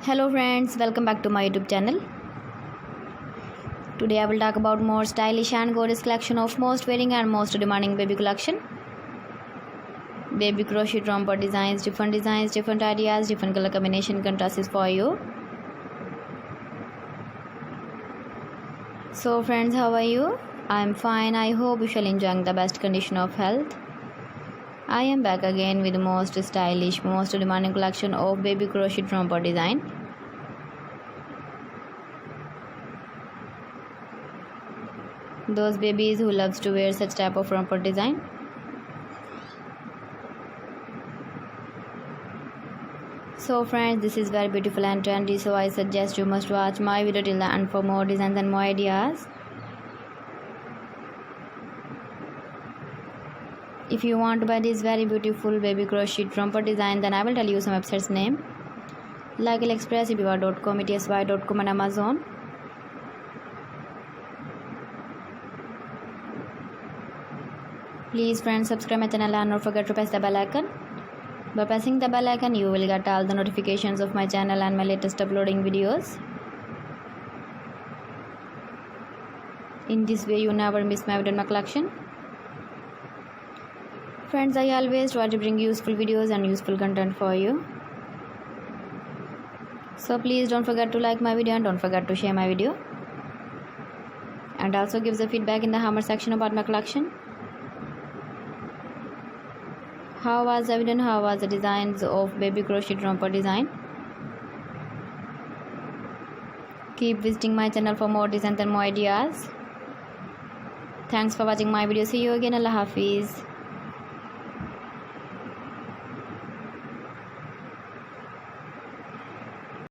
Hello friends, welcome back to my YouTube channel. Today I will talk about more stylish and gorgeous collection of most wearing and most demanding baby collection. Baby crochet romper designs, different ideas, different color combination contrasts for you. So friends, how are you? I am fine. I hope you shall enjoying the best condition of health. I am back again with the most stylish, most demanding collection of baby crochet romper design. Those babies who loves to wear such type of romper design. So friends, this is very beautiful and trendy, so I suggest you must watch my video till the end for more designs and more ideas. If you want to buy this very beautiful baby crochet romper design, then I will tell you some websites name like AliExpress, eBay.com, etsy.com and Amazon. Please friends, subscribe my channel and don't forget to press the bell icon. By pressing the bell icon, you will get all the notifications of my channel and my latest uploading videos. In this way, you never miss my video in my collection. Friends, I always try to bring useful videos and useful content for you. So please don't forget to like my video and don't forget to share my video. And also give the feedback in the comment section about my collection. How was the video and how was the designs of baby crochet romper design? Keep visiting my channel for more designs and more ideas. Thanks for watching my video. See you again. Allah Hafiz.